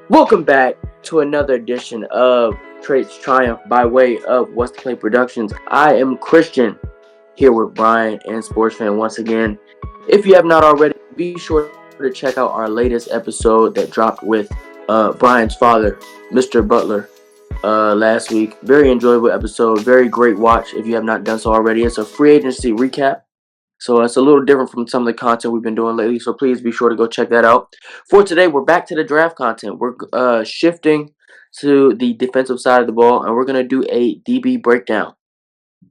Welcome back to another edition of Traits Triumph by way of What's the Play Productions. I am Christian here with Brian and SportsFan once again. If you have not already, be sure to check out our latest episode that dropped with Brian's father, Mr. Butler, last week. Very enjoyable episode, very great watch if you have not done so already. It's a free agency recap. So it's a little different from some of the content we've been doing lately. So please be sure to go check that out. For today, we're back to the draft content. We're shifting to the defensive side of the ball, and we're gonna do a DB breakdown.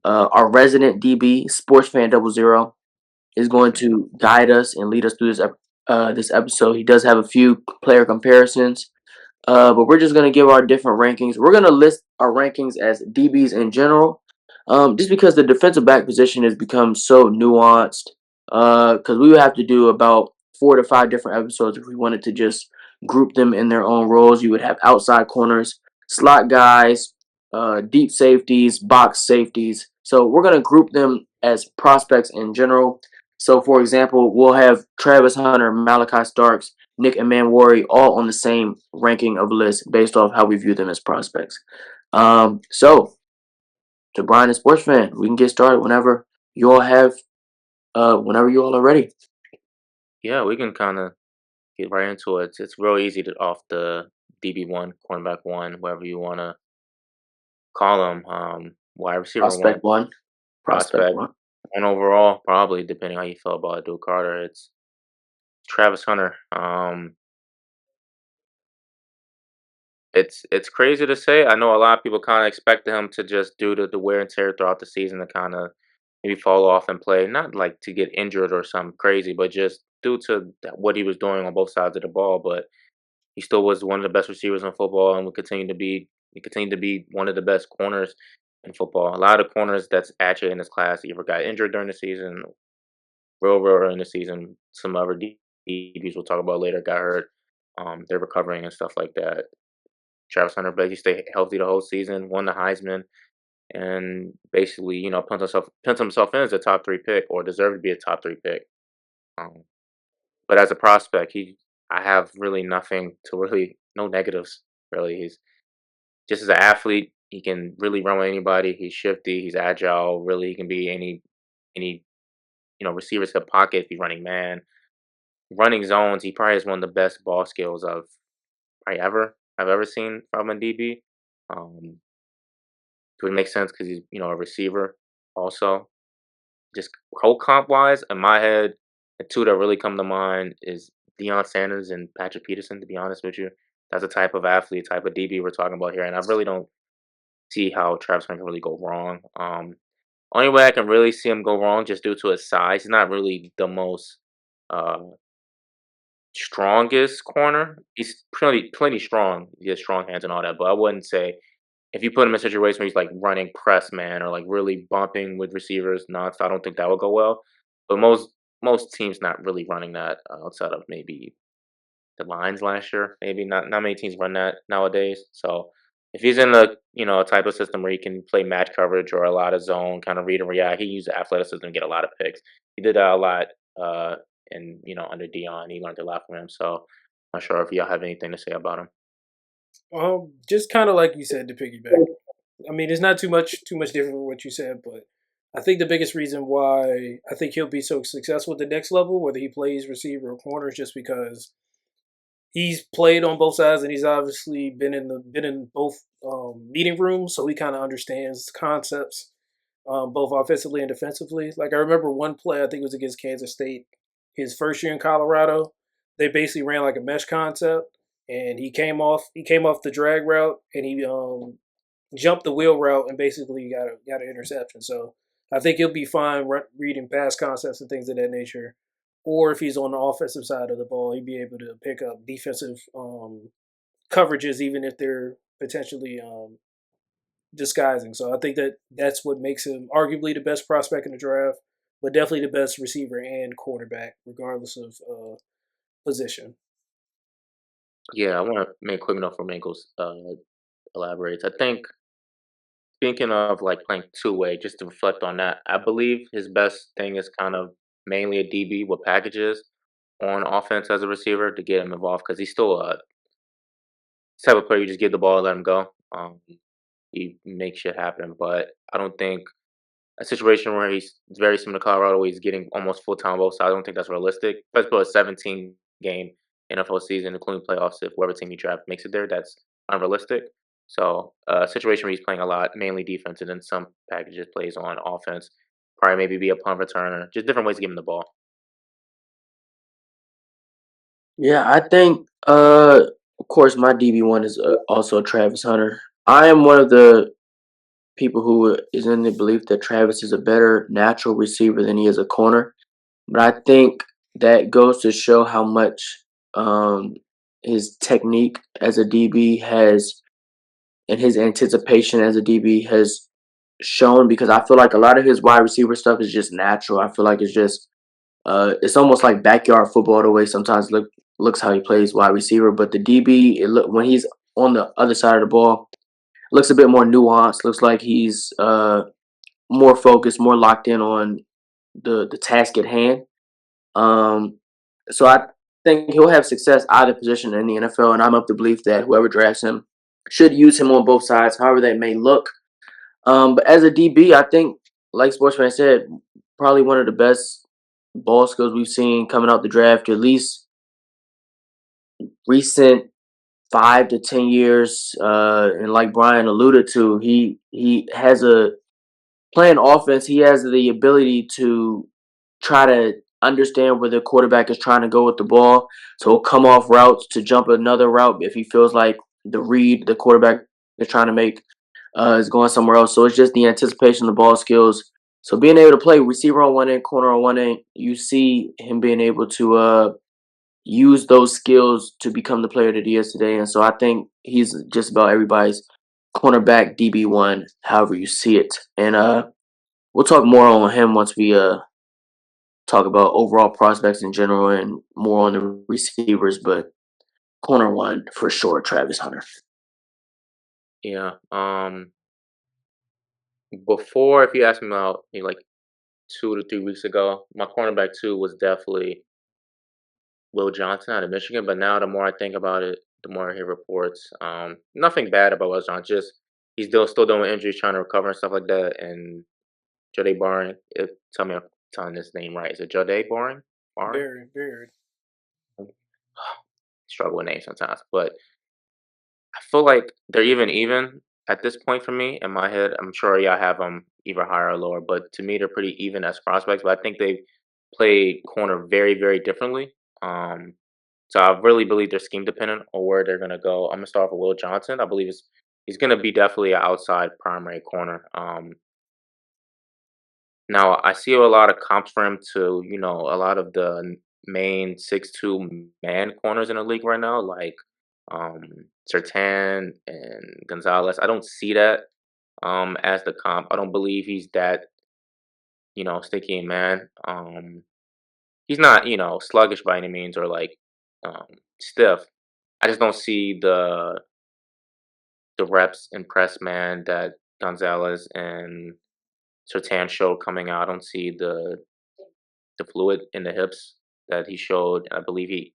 Our resident DB, SportsFan 00, is going to guide us and lead us through this episode. He does have a few player comparisons, but we're just gonna give our different rankings. We're gonna list our rankings as DBs in general, just because the defensive back position has become so nuanced. Because we would have to do about 4 to 5 different episodes if we wanted to just group them in their own roles. You would have outside corners, slot guys, deep safeties, box safeties. So we're gonna group them as prospects in general. So, for example, we'll have Travis Hunter, Malaki Starks, Nick Emmanwori all on the same ranking of list based off how we view them as prospects. So to Brian and Sports Fan, we can get started whenever you all are ready. Yeah, we can kind of get right into it. It's real easy to off the DB1, cornerback one, whatever you want to call them. Wide receiver one, Prospect one. Prospect prospect, one. and overall, probably depending how you feel about Duke Carter, it's Travis Hunter. It's crazy to say. I know a lot of people kind of expected him to just due to the wear and tear throughout the season to kind of maybe fall off and play, not like to get injured or something crazy, but just due to what he was doing on both sides of the ball. But he still was one of the best receivers in football and will continue to be one of the best corners in football. A lot of corners that's actually in this class either got injured during the season, real early in the season. Some other DBs we'll talk about later got hurt. They're recovering and stuff like that. Travis Hunter basically stayed healthy the whole season, won the Heisman, and basically, penciled himself in as a top three pick or deserved to be a top three pick. Um, but as a prospect, I have really nothing to really no negatives really. He's just as an athlete, he can really run with anybody. He's shifty, he's agile. Really, he can be any receivers hip pocket if he's running man, running zones. He probably has one of the best ball skills I've ever seen from a DB. Um, it would make sense because he's a receiver also. Just whole comp wise, in my head, the two that really come to mind is Deion Sanders and Patrick Peterson. To be honest with you, that's the type of athlete, type of DB we're talking about here, and I really don't see how Travis Hunter can really go wrong. Only way I can really see him go wrong just due to his size. He's not really the most uh, strongest corner. He's plenty strong. He has strong hands and all that, but I wouldn't say if you put him in a situation where he's like running press man or like really bumping with receivers nonstop, I don't think that would go well. But most teams not really running that outside of maybe the Lions last year. Maybe not many teams run that nowadays. So if he's in a type of system where he can play match coverage or a lot of zone, kind of read and react, he uses athleticism to get a lot of picks. He did that a lot under Dion. He learned a lot from him. So I'm not sure if y'all have anything to say about him. Just kind of like you said to piggyback. I mean, it's not too much different from what you said, but I think the biggest reason why I think he'll be so successful at the next level, whether he plays receiver or corner, is just because he's played on both sides and he's obviously been in both meeting rooms, so he kind of understands concepts both offensively and defensively. Like I remember one play, I think it was against Kansas State, his first year in Colorado. They basically ran like a mesh concept, and he came off the drag route and he jumped the wheel route and basically got an interception. So I think he'll be fine reading pass concepts and things of that nature. Or if he's on the offensive side of the ball, he'd be able to pick up defensive coverages, even if they're potentially disguising. So I think that's what makes him arguably the best prospect in the draft, but definitely the best receiver and quarterback, regardless of position. Yeah, I want to make a quick note for Mingles elaborates. I think speaking of like playing two way, just to reflect on that, I believe his best thing is kind of mainly a DB with packages on offense as a receiver to get him involved because he's still type of player you just give the ball and let him go. He makes shit happen, but I don't think a situation where he's very similar to Colorado, where he's getting almost full time on both sides. I don't think that's realistic. Let's put a 17 game NFL season, including playoffs, if whoever team you draft makes it there, that's unrealistic. So, a situation where he's playing a lot, mainly defense, and then some packages plays on offense. Probably maybe be a punt returner, just different ways to give him the ball. Yeah, I think of course my DB1 is also Travis Hunter. I am one of the people who is in the belief that Travis is a better natural receiver than he is a corner. But I think that goes to show how much um, his technique as a DB has and his anticipation as a DB has shown, because I feel like a lot of his wide receiver stuff is just natural. I feel like it's almost like backyard football the way sometimes looks how he plays wide receiver. But the DB, when he's on the other side of the ball, looks a bit more nuanced. Looks like he's more focused, more locked in on the task at hand. Um, so I think he'll have success either position in the NFL, and I'm of the belief that whoever drafts him should use him on both sides, however that may look. But as a DB, I think, like SportsFan said, probably one of the best ball skills we've seen coming out the draft, at least recent 5 to 10 years. And like Brian alluded to, he has a playing offense. He has the ability to try to understand where the quarterback is trying to go with the ball. So he'll come off routes to jump another route if he feels like the read the quarterback is trying to make is going somewhere else. So it's just the anticipation of the ball skills. So being able to play receiver on one end, corner on one end, you see him being able to use those skills to become the player that he is today. And so I think he's just about everybody's cornerback DB1, however you see it. And we'll talk more on him once we talk about overall prospects in general and more on the receivers, but corner one for sure, Travis Hunter. Yeah. Before, if you asked me about maybe like 2 to 3 weeks ago, my cornerback two was definitely Will Johnson out of Michigan. But now, the more I think about it, the more I hear reports. Nothing bad about Will Johnson. Just he's still dealing with injuries, trying to recover and stuff like that. And Jahdae Barron, tell me if I'm telling this name right. Is it Jahdae Barron? Barron? Very, very. Struggle with names sometimes, but I feel like they're even at this point for me in my head. I'm sure y'all have them either higher or lower, but to me they're pretty even as prospects. But I think they play corner very very differently. Um, so I really believe they're scheme dependent on where they're gonna go. I'm gonna start with Will Johnson. I believe he's gonna be definitely an outside primary corner. Now I see a lot of comps for him to a lot of the main 6'2" man corners in the league right now, like um, Sertan and Gonzalez. I don't see that as the comp. I don't believe he's that sticky and man. He's not sluggish by any means or like stiff. I just don't see the reps and press man that Gonzalez and Sertan showed coming out. I don't see the fluid in the hips that he showed. I believe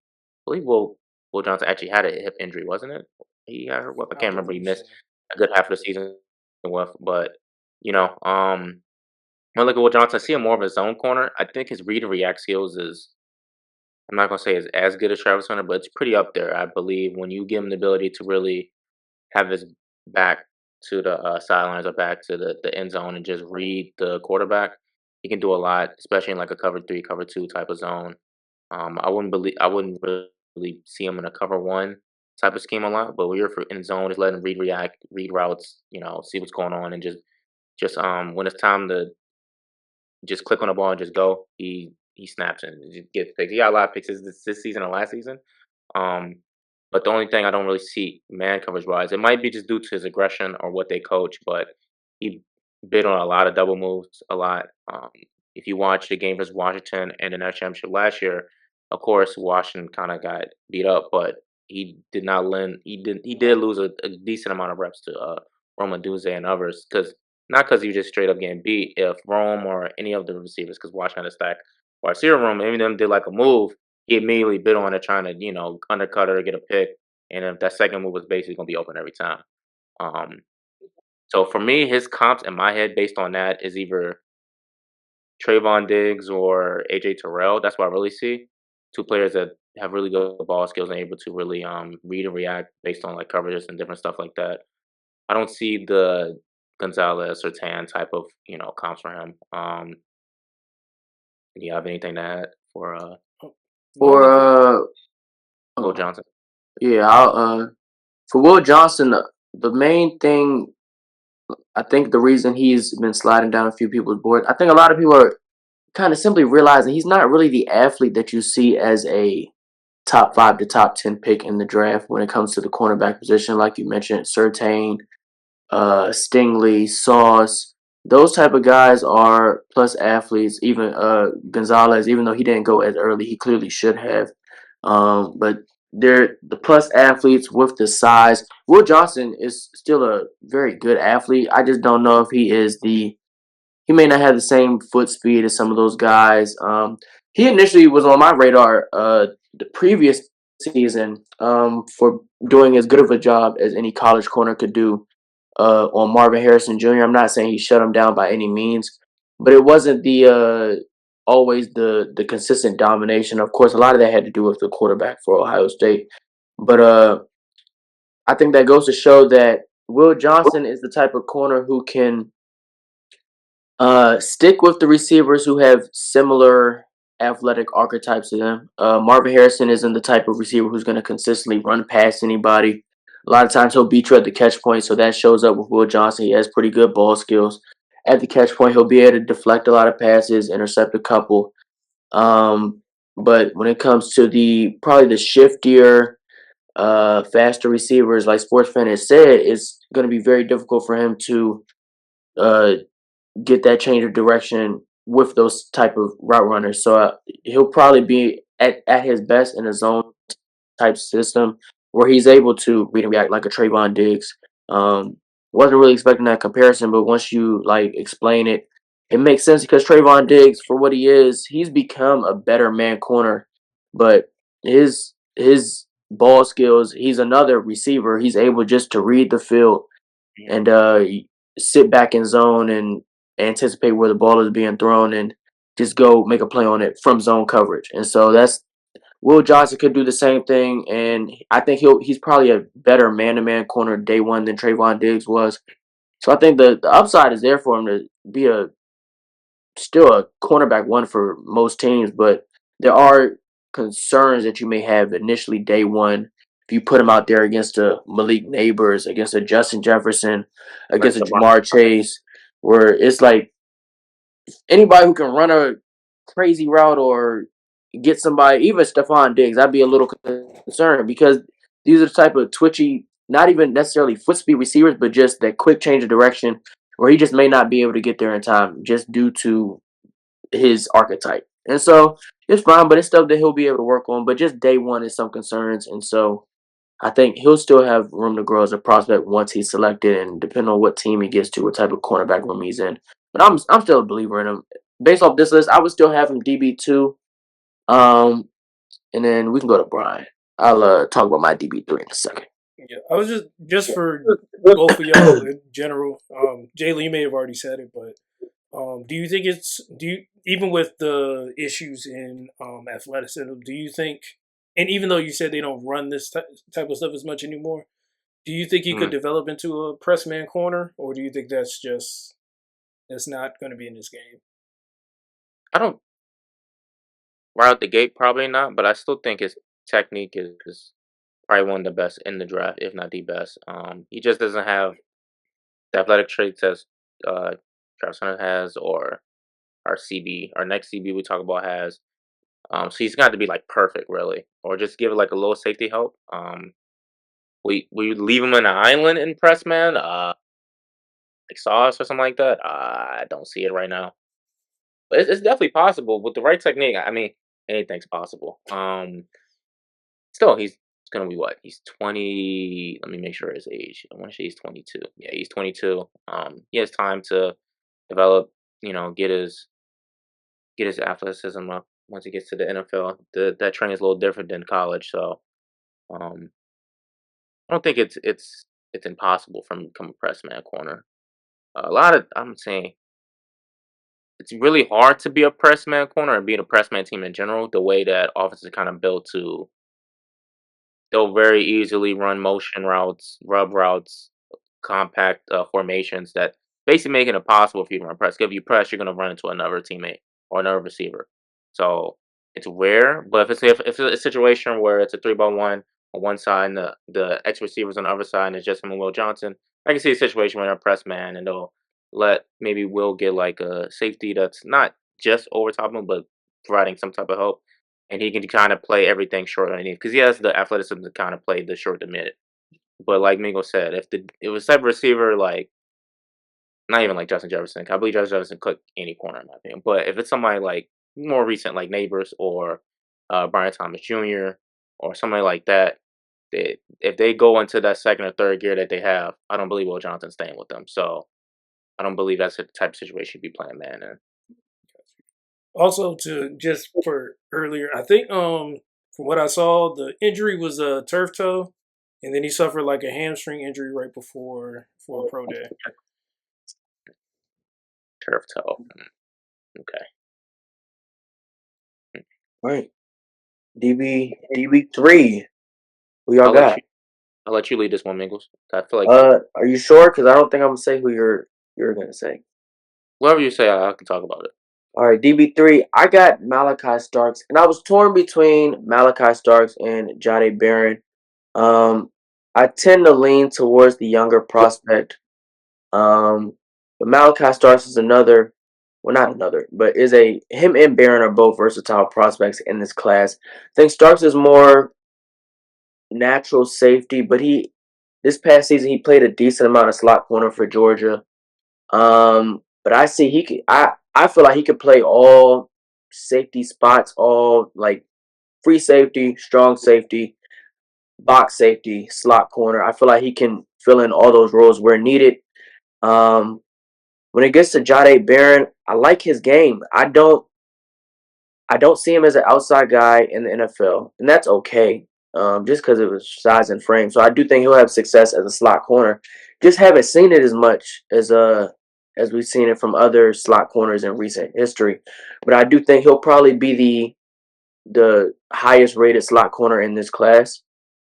Will Johnson actually had a hip injury, wasn't it? He got hurt. Well, I I can't remember. He believe so. missed a good half of the season with, but when I look at Will Johnson, I see him more of a zone corner. I think his read and react skills is, I'm not gonna say is as good as Travis Hunter, but it's pretty up there. I believe when you give him the ability to really have his back to the sidelines or back to the end zone and just read the quarterback, he can do a lot, especially in like a cover three, cover two type of zone. I wouldn't really see him in a cover one type of scheme a lot, but when you're in zone, just let him read, react, read routes, see what's going on, and just when it's time to just click on the ball and just go, he snaps and just gets picks. He got a lot of picks this season and last season. Um, but the only thing I don't really see man coverage wise, it might be just due to his aggression or what they coach, but he bid on a lot of double moves, a lot. If you watch the game versus Washington and the national championship last year, of course Washington kind of got beat up, but he did not lend. He did lose a decent amount of reps to Roman Duze and others not because he was just straight up getting beat. If Rome or any of the receivers, because Washington had a stack wide receiver room, any of them did like a move, he immediately bid on it, trying to undercut it or get a pick. and if that second move was basically gonna be open every time. Um, so for me, his comps in my head based on that is either Trayvon Diggs or AJ Terrell. That's what I really see. Two players that have really good ball skills and able to really read and react based on like coverages and different stuff like that. I don't see the Gonzalez or Tan type of comps for him. Do you have anything to add for The For only thing, Will uh, Johnson? yeah, for Will Johnson, the main thing I think the reason he's been sliding down a few people's boards, I think a lot of people are kind of simply realizing he's not really the athlete that you see as a top 5 to top 10 pick in the draft when it comes to the cornerback position, like you mentioned, Surtain, Stingley, Sauce. Those type of guys are plus athletes. Even Gonzalez, even though he didn't go as early, he clearly should have. But they're the plus athletes with the size. Will Johnson is still a very good athlete. I just don't know if he is the. He may not have the same foot speed as some of those guys. He initially was on my radar the previous season for doing as good of a job as any college corner could do on Marvin Harrison Jr. I'm not saying he shut him down by any means, but it wasn't the always the consistent domination. Of course, a lot of that had to do with the quarterback for Ohio State, but I think that goes to show that Will Johnson is the type of corner who can stick with the receivers who have similar athletic archetypes to them. Marvin Harrison isn't the type of receiver who's going to consistently run past anybody. A lot of times he'll beat you at the catch point, so that shows up with Will Johnson. He has pretty good ball skills. At the catch point, he'll be able to deflect a lot of passes, intercept a couple. But when it comes to the probably the shiftier, faster receivers, like SportsFan has said, it's going to be very difficult for him to uh, get that change of direction with those type of route runners. So he'll probably be at his best in a zone type system where he's able to read and react like a Trayvon Diggs. Wasn't really expecting that comparison, but once you like explain it, it makes sense because Trayvon Diggs, for what he is, he's become a better man corner. But his ball skills, he's another receiver. He's able just to read the field Yeah. and sit back in zone and anticipate where the ball is being thrown and just go make a play on it from zone coverage. And so that's Will Johnson could do the same thing, and I think he's probably a better man to man corner day one than Trayvon Diggs was. So I think the upside is there for him to be a still a cornerback one for most teams, but there are concerns that you may have initially day one if you put him out there against a Malik Neighbors, against a Justin Jefferson, Like against a Demarco. Jamar Chase, where it's like anybody who can run a crazy route or get somebody, even Stephon Diggs, I'd be a little concerned because these are the type of twitchy, not even necessarily foot speed receivers, but just that quick change of direction where he just may not be able to get there in time just due to his archetype. And so it's fine, but it's stuff that he'll be able to work on. But just day one is some concerns. And so I think he'll still have room to grow as a prospect once he's selected and depending on what team he gets to, what type of cornerback room he's in. But I'm still a believer in him. Based off this list, I would still have him DB2. Um, and then we can go to Brian. I'll talk about my DB3 in a second. yeah, I was just for both of y'all in general. Jalen, you may have already said it, but do you think do you even with the issues in athleticism? Do you think, and even though you said they don't run this type of stuff as much anymore, do you think he could Mm. develop into a press man corner, or do you think that's not going to be in this game? I don't right out the gate, probably not, but I still think his technique is probably one of the best in the draft, if not the best. He just doesn't have the athletic traits as Travis Hunter has, or our CB, our next CB we talk about has. So he's got to be like perfect, really, or just give it like a little safety help. We leave him in an island in press man, like Sauce or something like that. I don't see it right now, but it's definitely possible with the right technique. I mean, anything's possible. Still, he's gonna be what? He's 20. Let me make sure his age. I want to say he's 22. Yeah, he's 22. He has time to develop. Get his athleticism up once he gets to the NFL. That training is a little different than college, so um, I don't think it's impossible for him to become a press man corner. A lot of I'm saying it's really hard to be a press man corner and being a press man team in general. The way that offenses kind of built to, they'll very easily run motion routes, rub routes, compact formations that basically make it impossible for you to run press. If you press, you're going to run into another teammate or another receiver. So it's rare, but if it's a situation where it's a 3-by-1 on one side and the X receivers on the other side and it's just him and Will Johnson, I can see a situation where they're a press man and they'll let maybe Will get like a safety that's not just over top of him, but providing some type of help. And he can kind of play everything short underneath because he has the athleticism to kind of play the short to mid. But like Mingo said, if it was type of receiver like not even like Justin Jefferson, I believe Justin Jefferson could any corner in my opinion. But if it's somebody like more recent, like Neighbors or Brian Thomas Jr. or somebody like that, if they go into that second or third gear that they have, I don't believe Will Johnson's staying with them. So I don't believe that's the type of situation you'd be playing man in. Also, to just for earlier, I think from what I saw, the injury was a turf toe, and then he suffered like a hamstring injury right before a pro day. Turf toe. Okay. All right. DB3. Who y'all I'll let got? you I'll let you lead this one, Mingles. I feel like Are you sure? Because I don't think I'm gonna say who you're gonna say. whatever you say, I can talk about it. All right, DB3. I got Malaki Starks, and I was torn between Malaki Starks and Jahdae Barron. Um, I tend to lean towards the younger prospect. Um, but Malaki Starks is another, well, not another, but is a him and Barron are both versatile prospects in this class. I think Starks is more natural safety, but he this past season he played a decent amount of slot corner for Georgia. But I see he could. I feel like he could play all safety spots, all like free safety, strong safety, box safety, slot corner. I feel like he can fill in all those roles where needed. Um, when it gets to Jahdae Barron, I like his game. I don't see him as an outside guy in the NFL, and that's okay. Just because of his size and frame. So I do think he'll have success as a slot corner. Just haven't seen it as much as we've seen it from other slot corners in recent history. But I do think he'll probably be the highest rated slot corner in this class,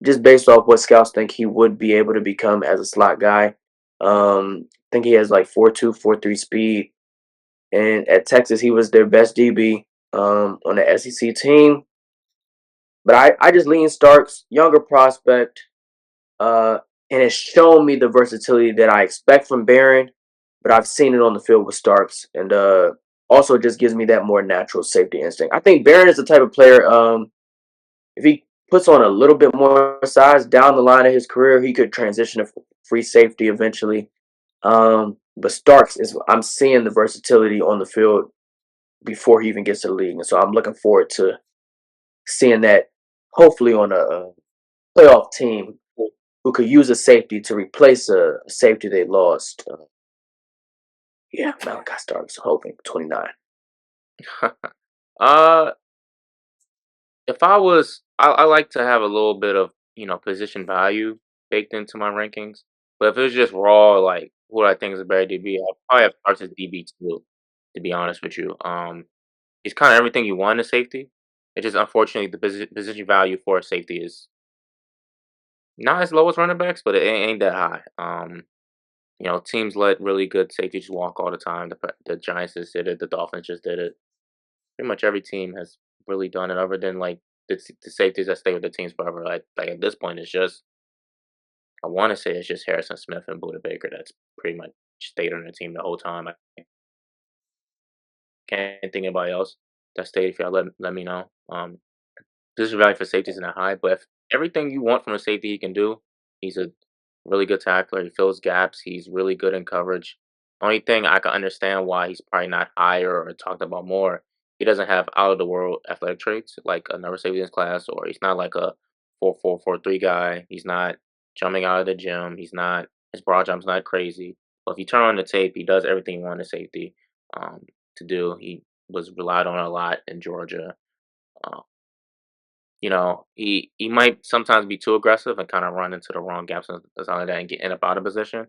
just based off what scouts think he would be able to become as a slot guy. I think he has like 4.2, 4.3 speed, and at Texas he was their best DB on the SEC team. But I just lean Starks, younger prospect, uh, and it's shown me the versatility that I expect from Barron, but I've seen it on the field with Starks, and also just gives me that more natural safety instinct. I think Barron is the type of player, if he puts on a little bit more size down the line of his career, he could transition to free safety eventually. But Starks is, I'm seeing the versatility on the field before he even gets to the league, and so I'm looking forward to seeing that hopefully on a playoff team who could use a safety to replace a safety they lost. Yeah, Malaki Starks hoping 29. uh, if I was, I like to have a little bit of position value baked into my rankings. But if it was just raw, like who I think is a better DB, I'd probably have Starks as DB too. To be honest with you, he's kind of everything you want in a safety. It's just unfortunately the position value for a safety is not as low as running backs, but it ain't that high. Teams let really good safeties walk all the time. The Giants just did it. The Dolphins just did it. Pretty much every team has really done it, other than like the safeties that stay with the teams forever. Like at this point, it's just I want to say it's just Harrison Smith and Buda Baker that's pretty much stayed on the team the whole time. I can't think of anybody else that stayed. If y'all let me know. Position value for safety isn't that high, but if everything you want from a safety he can do, he's a really good tackler. He fills gaps. He's really good in coverage. Only thing I can understand why he's probably not higher or talked about more, he doesn't have out of the world athletic traits like another safety in his class, or he's not like a 4.4 4.3 guy. He's not jumping out of the gym. He's not his broad jump's not crazy. But if you turn on the tape, he does everything you want a safety um, to do. He was relied on a lot in Georgia. Um, he might sometimes be too aggressive and kind of run into the wrong gaps and something like that and get end up out of position.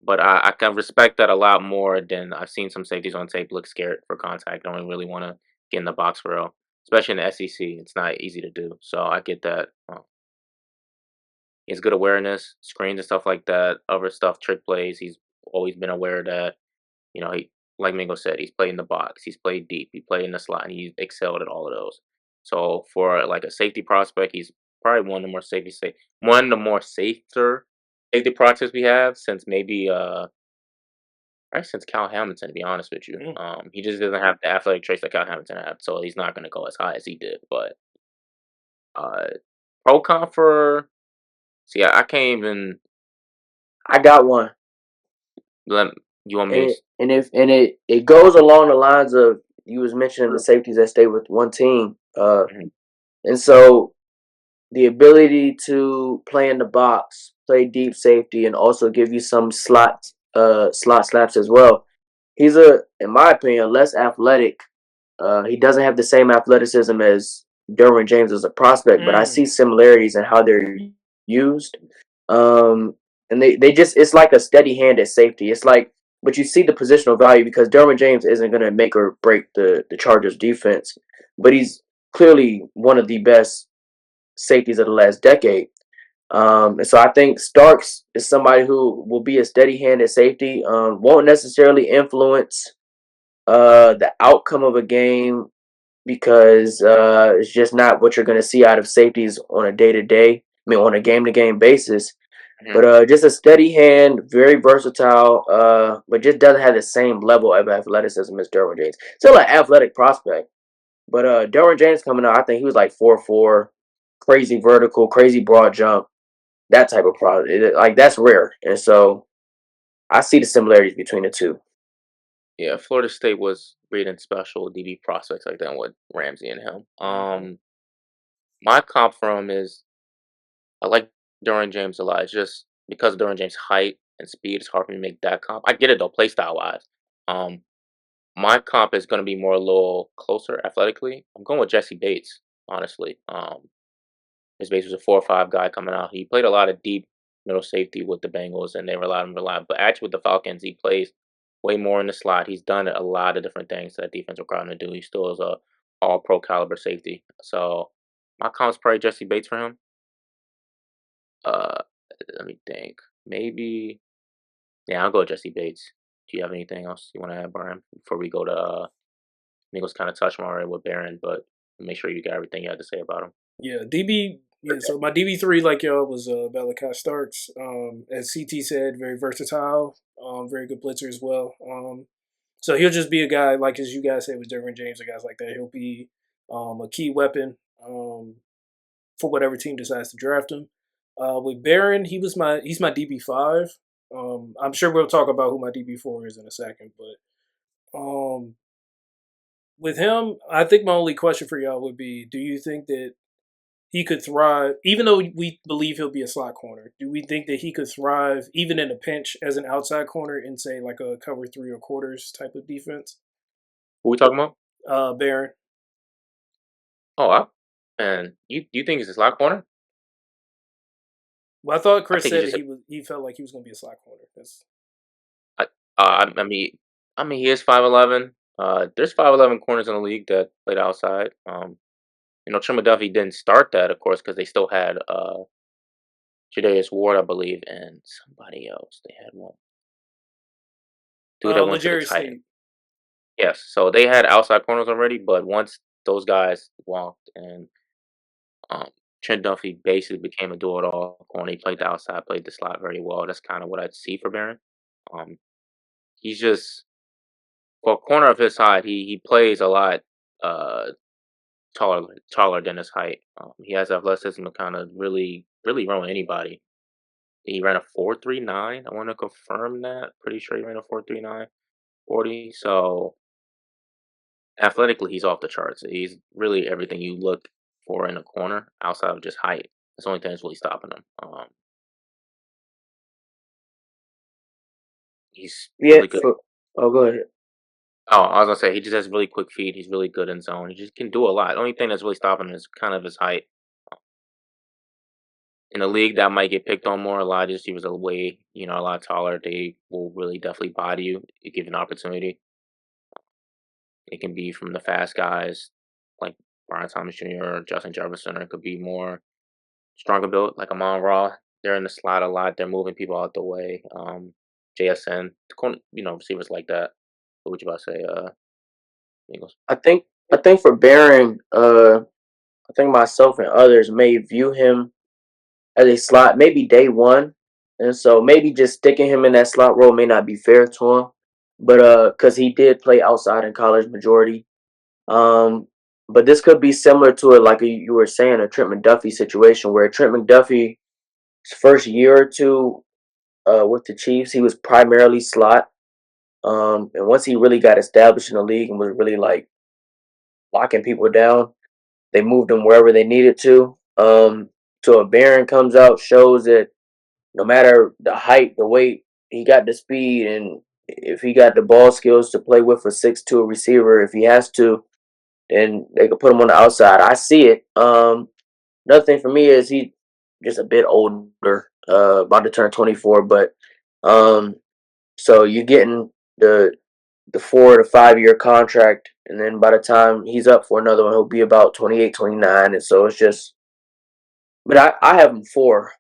But I can respect that a lot more than I've seen some safeties on tape look scared for contact, don't really want to get in the box for real. Especially in the SEC, it's not easy to do. So I get that. He has good awareness, screens and stuff like that, other stuff, trick plays. He's always been aware of that. He like Mingo said, he's played in the box, he's played deep, he played in the slot, and he excelled at all of those. So for like a safety prospect, he's probably one of the more safer safety prospects we have since maybe probably since Cal Hamilton, to be honest with you. Mm. He just doesn't have the athletic traits that Cal Hamilton had, so he's not gonna go as high as he did. But uh pro comp for see, I can't even I got one, let you want me and it goes along the lines of you was mentioning the safeties that stay with one team. Mhm, And so the ability to play in the box, play deep safety, and also give you some slot slaps as well. He's in my opinion, less athletic. He doesn't have the same athleticism as Derwin James as a prospect, but I Mm. see similarities in how they're used. And they just it's like a steady hand at safety. It's like, but you see the positional value because Derwin James isn't going to make or break the Chargers defense, but he's clearly one of the best safeties of the last decade. And so I think Starks is somebody who will be a steady hand at safety. Won't necessarily influence the outcome of a game because it's just not what you're going to see out of safeties on a day to day. I mean, on a game to game basis. mhm. But just a steady hand, very versatile, but just doesn't have the same level of athleticism as Derwin James. Still an athletic prospect, but Derwin James coming out, I think he was like 4'4", crazy vertical, crazy broad jump, that type of product. Like that's rare, and so I see the similarities between the two. Yeah, Florida State was breeding special DB prospects like that with Ramsey and him. Mm-hmm. My comp for him is I like Derwin James a lot. It's just because of Derwin James' height and speed, it's hard for me to make that comp. I get it though, play style wise. Um, my comp is gonna be more a little closer athletically. I'm going with Jesse Bates, honestly. His base was a 4 or 5 guy coming out. He played a lot of deep middle safety with the Bengals, and they relied on him a lot. But actually, with the Falcons, he plays way more in the slot. He's done a lot of different things that defense required him to do. He still is a all pro caliber safety. So my comp's probably Jesse Bates for him. Uh, let me think. Maybe yeah, I'll go with Jesse Bates. Do you have anything else you want to add, Brian, before we go to? I think it was kind of touched on already with Barron, but make sure you got everything you had to say about him. Yeah, DB. Yeah, so my DB3, like y'all, was Malaki Starks. As CT said, very versatile, very good blitzer as well. So he'll just be a guy like as you guys said with Derwin James and guys like that. He'll be a key weapon for whatever team decides to draft him. With Barron, he's my DB5. I'm sure we'll talk about who my DB4 is in a second, but with him, I think my only question for y'all would be: do you think that he could thrive, even though we believe he'll be a slot corner? Do we think that he could thrive even in a pinch as an outside corner in say like a cover three or quarters type of defense? Who we talking about? Barron. Oh, and you think he's a slot corner? Well, I thought I Chris think he's said that just he felt like he was going to be a slot corner. I, I mean, he is 5'11". There's 5'11" corners in the league that played outside. Trim Duffy didn't start that, of course, because they still had Jahdae Ward, I believe, and somebody else. They had one dude that went to the Legarius Titans. Sneed. Yes, so they had outside corners already, but once those guys walked and um, Trent Duffy basically became a do-it-all corner. He played the outside, played the slot very well. That's kind of what I'd see for Barron. Um, he's just for a corner of his height, he plays a lot uh taller than his height. He has athleticism to kind of really run with anybody. He ran a 4.39. I want to confirm that. Pretty sure he ran a 4.39 40. So athletically, he's off the charts. He's really everything you look for in a corner outside of just height. That's the only thing that's really stopping him. He's Yeah. really good. Oh, go ahead. Oh, I was gonna say he just has really quick feet. He's really good in zone. He just can do a lot. The only thing that's really stopping him is kind of his height. in a league that might get picked on more. A lot of receivers are way, a lot taller. They will really definitely body you if given an opportunity. It can be from the fast guys like Brian Thomas Jr. or Justin Jefferson, or it could be more stronger built like Emmanwori. They're in the slot a lot. They're moving people out the way. JSN, receivers like that. What would you about to say, Eagles? I think for Barron, I think myself and others may view him as a slot, maybe day one, and so maybe just sticking him in that slot role may not be fair to him, but because he did play outside in college majority, um, but this could be similar to it, like you were saying, a Trent McDuffie situation where Trent McDuffie's first year or two with the Chiefs, he was primarily slot, and once he really got established in the league and was really like locking people down, they moved him wherever they needed to. So a Barron comes out, shows that no matter the height, the weight, he got the speed, and if he got the ball skills to play with a 6'2" receiver, if he has to, then they could put him on the outside. I see it. Another thing for me is he just a bit older, about to turn 24, but um, so you're getting the 4 to 5 year contract, and then by the time he's up for another one, he'll be about 28, 29, and so it's just. But I have him four.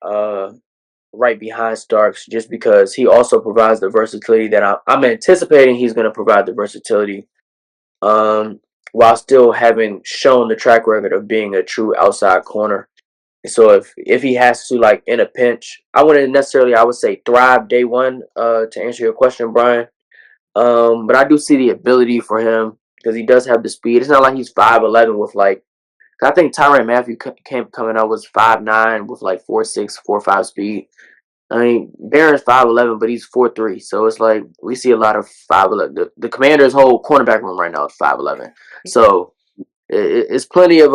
Right behind Starks just because he also provides the versatility that I'm anticipating he's going to provide the versatility um, while still having shown the track record of being a true outside corner. So if he has to like in a pinch, I wouldn't necessarily I would say thrive day one to answer your question, Brian. But I do see the ability for him because he does have the speed. It's not like he's 5'11" with like I think Tyrann Mathieu came coming out was 5'9" with like 4'6", 4'5" speed. I mean, Barron's 5'11", but he's 4'3", so it's like we see a lot of 5'11". The Commanders' whole cornerback room right now is 5'11", so it's plenty of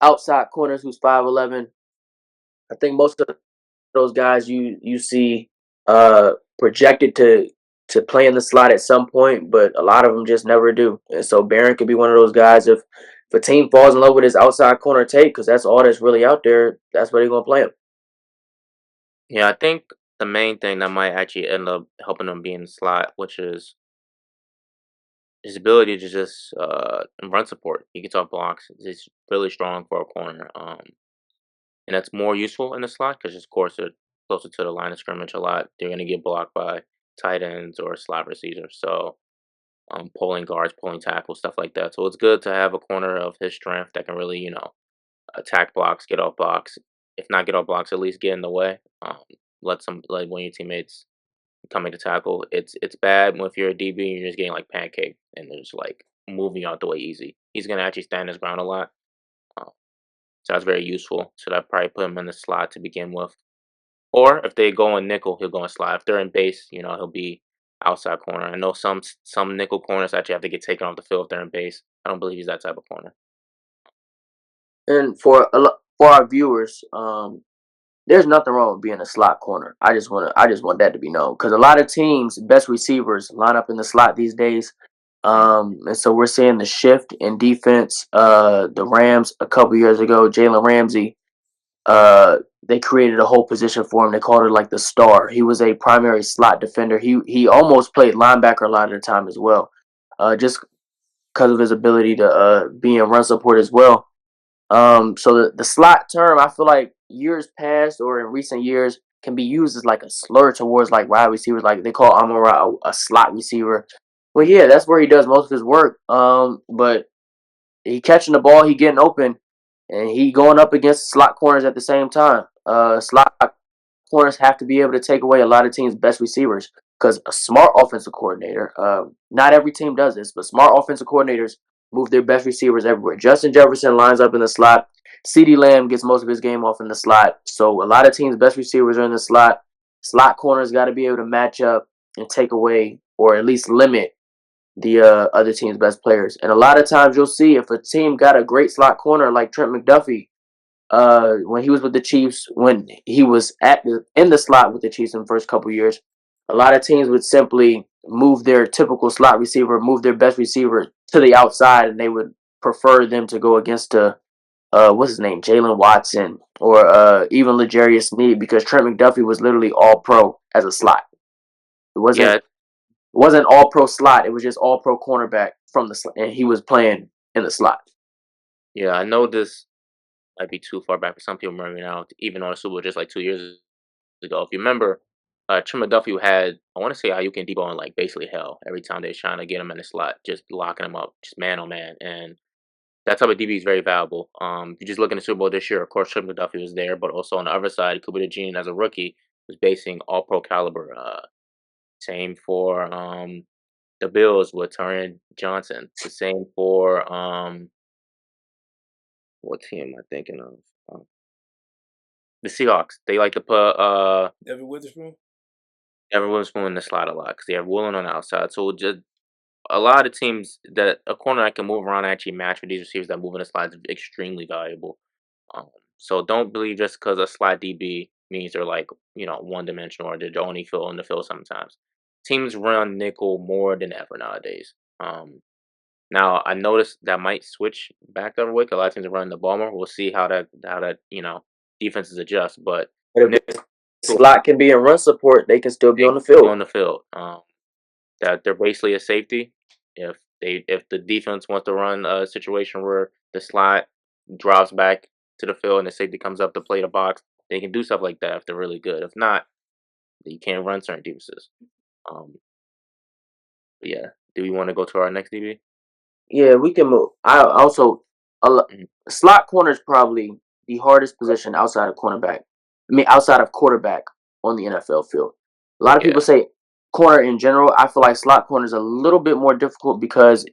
outside corners who's 5'11". I think most of those guys you see projected to play in the slot at some point, but a lot of them just never do. And so Barron could be one of those guys if a team falls in love with his outside corner tape because that's all that's really out there. That's where they're gonna play him. Yeah, I think the main thing that might actually end up helping him be in the slot, which is his ability to just run support. He gets off blocks. He's really strong for a corner. And that's more useful in the slot because, of course, they're closer to the line of scrimmage a lot. They're going to get blocked by tight ends or slot receivers. So, pulling guards, pulling tackles, stuff like that. So it's good to have a corner of his strength that can really, attack blocks, get off blocks. If not get off blocks, at least get in the way. Let one of your teammates coming to tackle. It's bad if you're a DB and you're just getting like pancaked and they're just like moving out the way easy. He's gonna actually stand his ground a lot. Um, so that's very useful. So that probably put him in the slot to begin with. Or if they go in nickel, he'll go in slot. If they're in base, he'll be outside corner. I know some nickel corners actually have to get taken off the field if they're in base. I don't believe he's that type of corner. And for our viewers, there's nothing wrong with being a slot corner. I just want that to be known because a lot of teams' best receivers line up in the slot these days. And so we're seeing the shift in defense. The Rams a couple years ago, Jalen Ramsey, they created a whole position for him. They called it like the star. He was a primary slot defender. He almost played linebacker a lot of the time as well, just because of his ability to be in run support as well. So the slot term, I feel like years past or in recent years can be used as like a slur towards like wide receivers. Like they call Amara a slot receiver. Well, yeah, that's where he does most of his work. But he catching the ball, he getting open, and he going up against slot corners at the same time. Slot corners have to be able to take away a lot of teams' best receivers because a smart offensive coordinator, not every team does this, but smart offensive coordinators move their best receivers everywhere. Justin Jefferson lines up in the slot. CeeDee Lamb gets most of his game off in the slot. So a lot of teams' best receivers are in the slot. Slot corners got to be able to match up and take away or at least limit the other team's best players. And a lot of times you'll see if a team got a great slot corner like Trent McDuffie, when he was with the Chiefs, when he was in the slot with the Chiefs in the first couple years, a lot of teams would simply move their typical slot receiver, move their best receiver to the outside, and they would prefer them to go against what's his name, Jalen Watson, or even L'Jarius Sneed, because Trent McDuffie was literally all pro as a slot. It wasn't Yeah, it wasn't all pro slot. It was just all pro cornerback from the slot, and he was playing in the slot. yeah. I know this might be too far back for some people remember now, even on the Super Bowl just like 2 years ago. If you remember, Trent McDuffie had, I want to say Ayuk and Debo in like basically hell every time they was trying to get him in the slot, just locking him up, just man on man. And that type of DB is very valuable. If you just look in the Super Bowl this year, of course, Trent McDuffie was there, but also on the other side, Cooper DeJean as a rookie was basing all pro caliber. Same for the Bills with Taron Johnson. The same for what team am I thinking of? Um, the Seahawks. They like to put Devin Witherspoon. Evan Witherspoon in the slot a lot because they have Woolen on the outside. So just a lot of teams that a corner that can move around and actually match with these receivers that move in the slot is extremely valuable. Um, so don't believe just because a slot DB means they're like one dimensional or they're only fill in the field sometimes. Teams run nickel more than ever nowadays. Now I noticed that might switch back the other way. 'Cause a lot of teams are running the ball more. We'll see how that defenses adjust, but But if nickel the slot can be in run support, they can still be they on the can be field. on the field. That they're basically a safety. If the defense wants to run a situation where the slot drops back to the field and the safety comes up to play the box, they can do stuff like that if they're really good. If not, you can't run certain defenses. Um, but yeah, do we want to go to our next DB? Yeah, we can move. I also Mhm. slot corner is probably the hardest position outside of cornerback. I mean, outside of quarterback on the NFL field. A lot of people Yeah, say corner in general. I feel like slot corner is a little bit more difficult because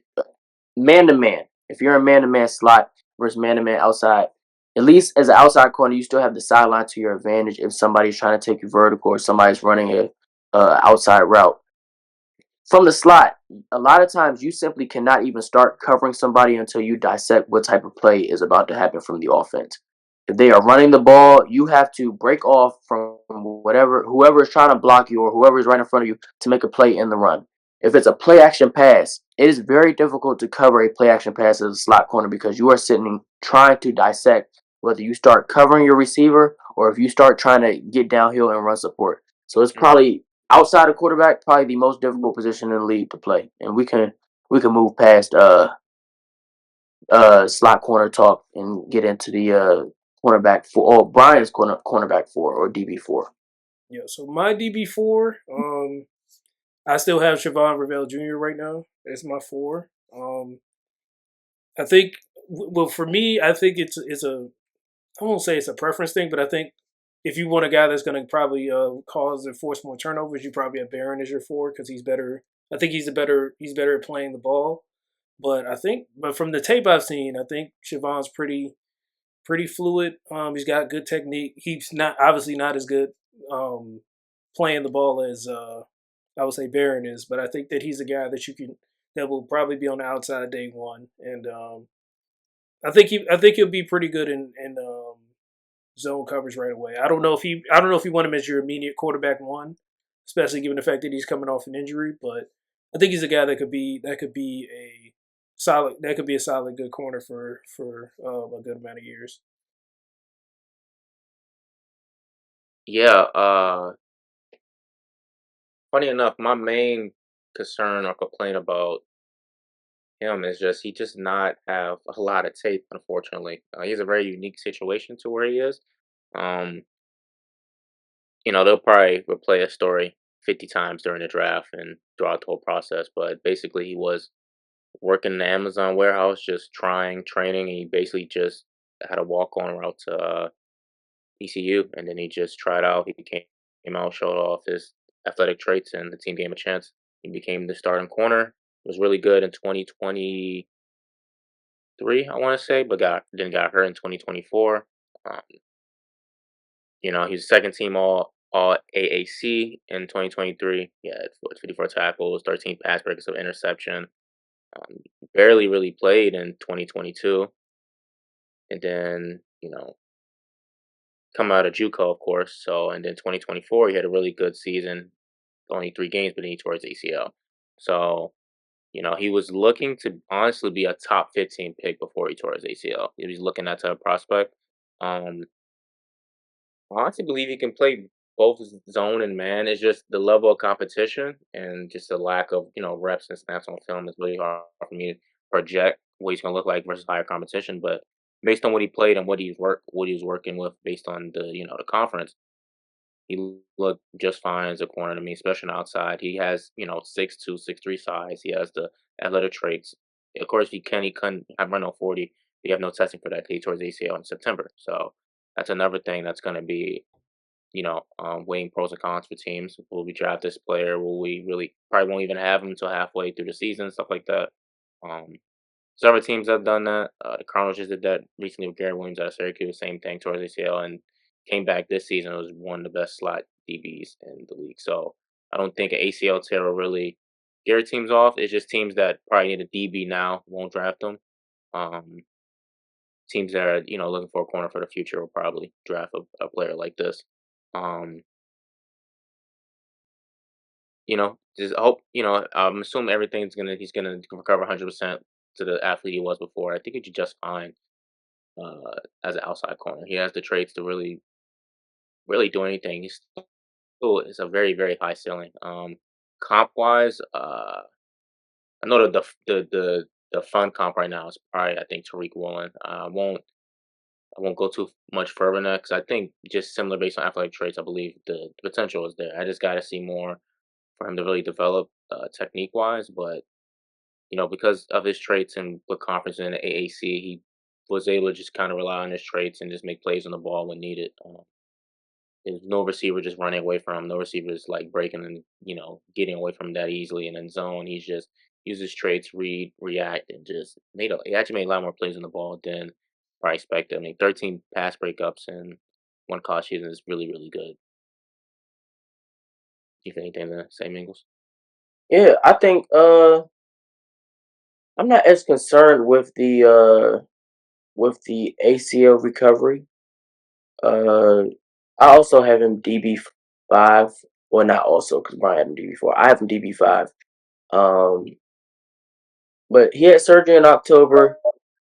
man to man. If you're a man to man slot versus man to man outside, at least as an outside corner, you still have the sideline to your advantage if somebody's trying to take you vertical or somebody's running a outside route. From the slot, a lot of times you simply cannot even start covering somebody until you dissect what type of play is about to happen from the offense. If they are running the ball, you have to break off from whoever is trying to block you or whoever is right in front of you to make a play in the run. If it's a play action pass, it is very difficult to cover a play action pass as a slot corner because you are sitting trying to dissect whether you start covering your receiver or if you start trying to get downhill and run support. So it's mhm. probably outside of quarterback, probably the most difficult position in the league to play. And we can move past slot corner talk and get into the cornerback four or Brian's cornerback four or DB4. Yeah. So my DB4, I still have Shavon Revel Jr. right now. That's my four. I think, well, for me, I think it's a, I won't say it's a preference thing, but I think if you want a guy that's going to probably cause and force more turnovers, you probably have Barron as your four because he's better. I think he's better at playing the ball. But from the tape I've seen, I think Siobhan's pretty fluid. He's got good technique. He's not obviously not as good playing the ball as I would say Barron is, but I think that he's a guy that will probably be on the outside day one, and I think he'll be pretty good in zone coverage right away. I don't know if you want him as your immediate quarterback one, especially given the fact that he's coming off an injury. But I think he's a guy that could be a solid good corner for a good amount of years. Yeah. Funny enough, my main concern or complaint about him is just he just not have a lot of tape. Unfortunately, he has a very unique situation to where he is. Um, they'll probably replay a story 50 times during the draft and throughout the whole process. But basically, he was working in the Amazon warehouse, just trying training. And he basically just had a walk on route to ECU, and then he just tried out. He came out, showed off his athletic traits, and the team gave him a chance. He became the starting corner. Was really good in 2023, I want to say, but got hurt in 2024. Um, he's second team all AAC in 2023. Yeah, 54 tackles, 13 pass breaks of interception. Um, Barely really played in 2022, and then come out of JUCO, of course. So and then 2024, he had a really good season, only 3 games, but then he tore his ACL. So He was looking to honestly be a top 15 pick before he tore his ACL. He was looking at that prospect. Um, I honestly believe he can play both zone and man. It's just the level of competition and just the lack of reps and snaps on film is really hard for me to project what he's going to look like versus higher competition. But based on what he played and what he was working with, based on the conference, he looked just fine as a corner to me, especially on the outside. He has 6'2", 6'3" size. He has the athletic traits. Of course, he couldn't have run on 40. You have no testing for that. He tore his ACL in September, so that's another thing that's going to be weighing pros and cons for teams. Will we draft this player? Will we really probably won't even have him until halfway through the season, stuff like that. Um, Several teams have done that. The Cardinals just did that recently with Garrett Williams out of Syracuse. Same thing towards ACL and came back this season. Was one of the best slot DBs in the league. So I don't think an ACL tear will really scare teams off. It's just teams that probably need a DB now won't draft them. Um, Teams that are looking for a corner for the future will probably draft a player like this. Um, just hope. I'm assuming he's gonna recover 100% to the athlete he was before. I think he'd be just fine as an outside corner. He has the traits to really, really do anything. He's still it's a very, very high ceiling. Comp wise, I know the fun comp right now is probably I think Tariq Woolen. I won't go too much further than that because I think just similar based on athletic traits. I believe the potential is there. I just got to see more for him to really develop technique wise, but because of his traits and what conference in the AAC, he was able to just kind of rely on his traits and just make plays on the ball when needed. There's no receiver just running away from him. No receivers like breaking and getting away from him that easily. And in zone, he's just used his traits, read, react, and just he actually made a lot more plays on the ball than I expected. I mean, 13 pass breakups and one college season is really, really good. You think anything the same Ingles? Yeah, I think I'm not as concerned with the ACL recovery. Uh, I also have him DB5. Well, not also because Brian had him DB4. I have him DB5. Um, but he had surgery in October,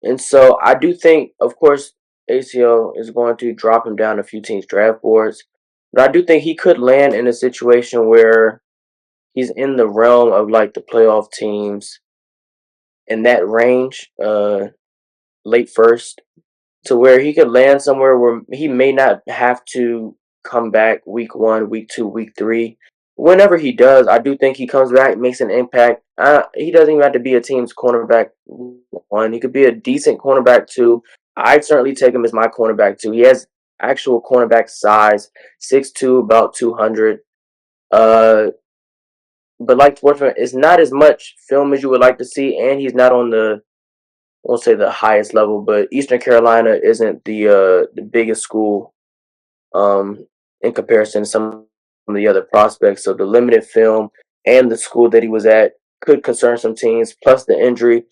and so I do think, of course, ACL is going to drop him down a few teams' draft boards. But I do think he could land in a situation where he's in the realm of like the playoff teams in that range, late first, to where he could land somewhere where he may not have to come back week 1, week 2, week 3. Whenever he does, I do think he comes back, makes an impact. He doesn't even have to be a team's cornerback 1. He could be a decent cornerback 2. I'd certainly take him as my cornerback 2. He has actual cornerback size, 6'2", about 200. Uh, but like Sportsman, it's not as much film as you would like to see, and he's not on the I won't say the highest level, but Eastern Carolina isn't the biggest school in comparison to some of the other prospects. So the limited film and the school that he was at could concern some teams, plus the injury.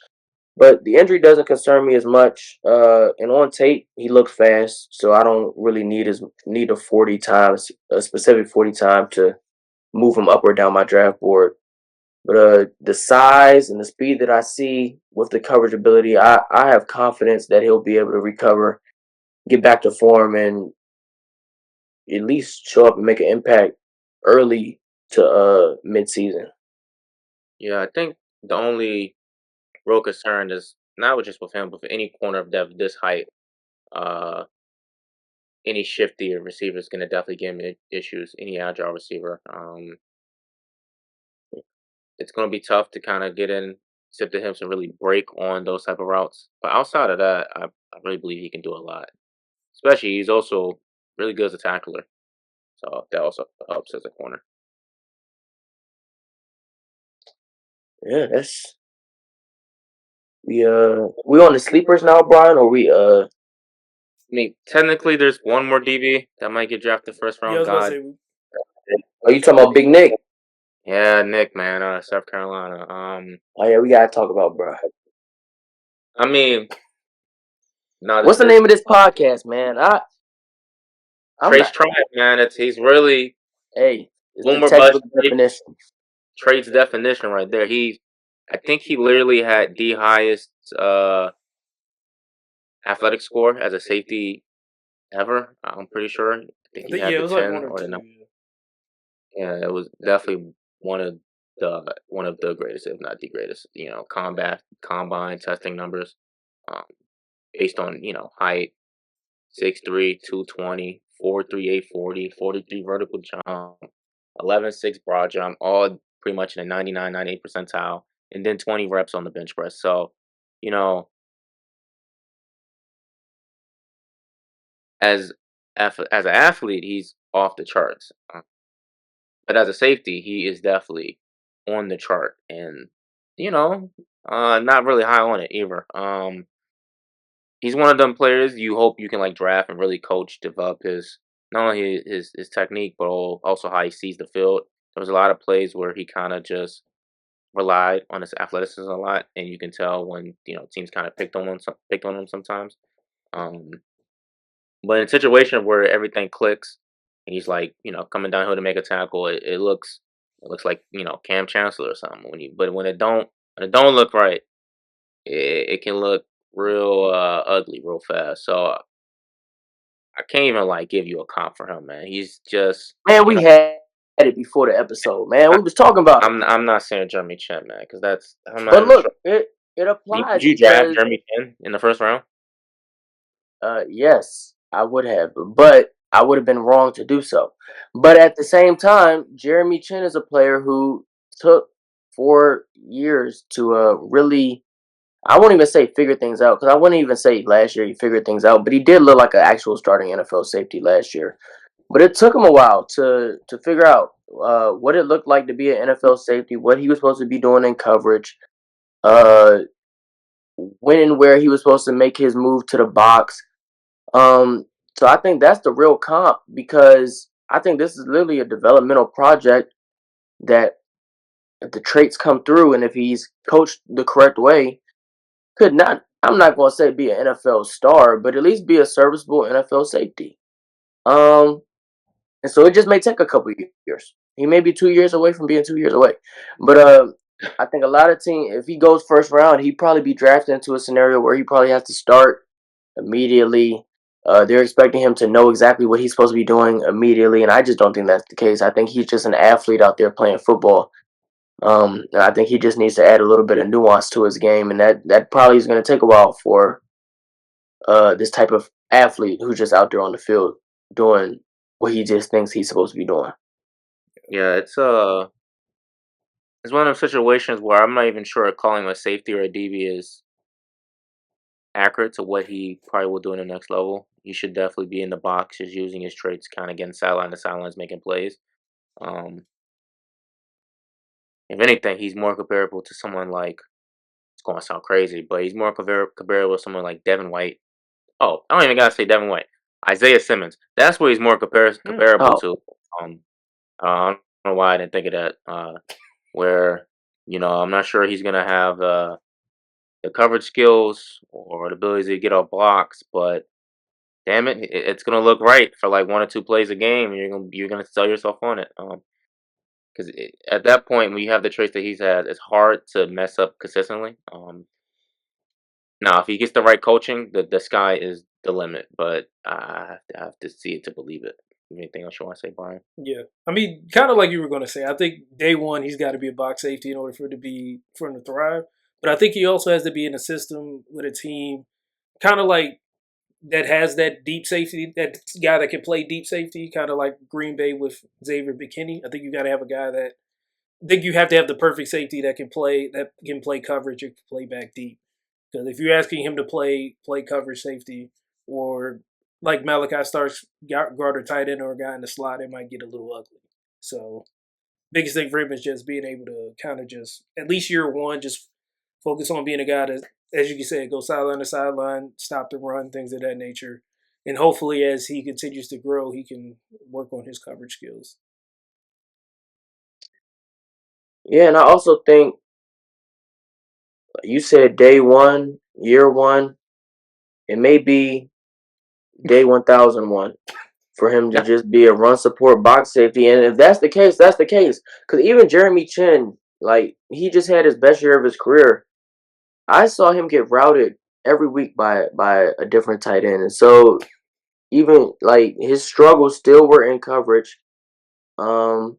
But the injury doesn't concern me as much. And on tape, he looks fast, so I don't really need a 40 times, a specific 40 time to move him up or down my draft board. But the size and the speed that I see with the coverage ability, I have confidence that he'll be able to recover, get back to form, and at least show up and make an impact early to mid-season. Yeah, I think the only real concern is not just with him, but for any corner of depth this height. Uh, any shifty receiver is going to definitely give him issues. Any agile receiver, it's going to be tough to kind of get in, sip to him to really break on those type of routes. But outside of that, I really believe he can do a lot. Especially, he's also really good as a tackler, so that also helps as a corner. Yeah, that's we on the sleepers now, Brian, or we I mean, technically, there's one more DB that might get drafted first Yeah, I round. was about to God, say. are you talking about Big Nick? yeah, Nick, man, South Carolina. Oh yeah, we gotta talk about bro. I mean, no, What's the name of this podcast, man? I'm Trace not. Tribe, man. He's really Hey, it's the boomer bust textbook definition. traits definition right there. I think he literally had the highest athletic score as a safety ever. I'm pretty sure. I think I he think had yeah, it the was like 10 one or or the two. 9. Yeah, it was definitely one of the greatest, if not the greatest. Combat combine testing numbers, um, based on height, 6'3", 220, 4'3", 840, 43 vertical jump, 11.6 broad jump, all pretty much in the 99, 98 percentile, and then 20 reps on the bench press. So, you know, as as an athlete, he's off the charts. But as a safety, he is definitely on the chart, and you know, not really high on it either. He's one of them players you hope you can like draft and really coach, develop his not only his technique, but also how he sees the field. There was a lot of plays where he kind of just relied on his athleticism a lot, and you can tell when teams kind of picked on him sometimes. Um, but in a situation where everything clicks, and he's like, coming downhill to make a tackle, it looks like Cam Chancellor or something. But when it don't look right, it can look real ugly real fast. So I can't even like give you a comp for him, man. He's just Man, we had it before the episode, man. I, We was talking about him. I'm not saying Jeremy Chin, man, because I'm not But even sure. look, it Would applies you draft because Jeremy Chin in the first round? yes, I would have, but I would have been wrong to do so. But at the same time, Jeremy Chin is a player who took 4 years to really, I won't even say figure things out, because I wouldn't even say last year he figured things out, but he did look like an actual starting NFL safety last year. But it took him a while to figure out what it looked like to be an NFL safety, what he was supposed to be doing in coverage, uh, when and where he was supposed to make his move to the box. Um, so I think that's the real comp, because I think this is literally a developmental project that, if the traits come through and if he's coached the correct way, could not, I'm not going to say be an NFL star, but at least be a serviceable NFL safety. Um, and so it just may take a couple of years. He may be 2 years away from being 2 years away. But I think a lot of teams, if he goes first round, he'd probably be drafted into a scenario where he probably has to start immediately. They're expecting him to know exactly what he's supposed to be doing immediately, and I just don't think that's the case. I think he's just an athlete out there playing football. And I think he just needs to add a little bit of nuance to his game, and that probably is going to take a while for this type of athlete who's just out there on the field doing what he just thinks he's supposed to be doing. Yeah, it's one of those situations where I'm not even sure if calling him a safety or a DB is accurate to what he probably will do in the next level. He should definitely be in the box, just using his traits, kind of getting sideline to sidelines, making plays. Um, if anything, he's more comparable to someone like, it's going to sound crazy, but he's more comparable to someone like Devin White. Oh, I don't even gotta say Devin White. Isaiah Simmons. That's what he's more comparable Oh, to. I don't know why I didn't think of that. Where I'm not sure he's gonna have the coverage skills or the ability to get off blocks, but damn it, it's gonna look right for like one or two plays a game, and you're gonna sell yourself on it. Because at that point, when you have the traits that he's had, it's hard to mess up consistently. Now, if he gets the right coaching, the sky is the limit. But I have to see it to believe it. Anything else you want to say, Brian? Yeah, I mean, kind of like you were going to say. I think day one he's got to be a box safety in order for him to thrive. But I think he also has to be in a system with a team, kind of like that has that deep safety, that guy that can play deep safety, kind of like Green Bay with Xavier McKinney. I think you got to have a guy that. I think you have to have the perfect safety that can play coverage and play back deep. Because if you're asking him to play coverage safety or like Malaki Starks guard or tight end or a guy in the slot, it might get a little ugly. So biggest thing for him is just being able to kind of just at least year one just focus on being a guy that, as you can say, go sideline to sideline, stop the run, things of that nature. And hopefully, as he continues to grow, he can work on his coverage skills. yeah, and I also think you said day one, year one. It may be day 1001 for him to just be a run support box safety. And if that's the case, that's the case. Because even Jeremy Chin Like he just had his best year of his career. I saw him get routed every week by a different tight end, and so even like his struggles still were in coverage. Um,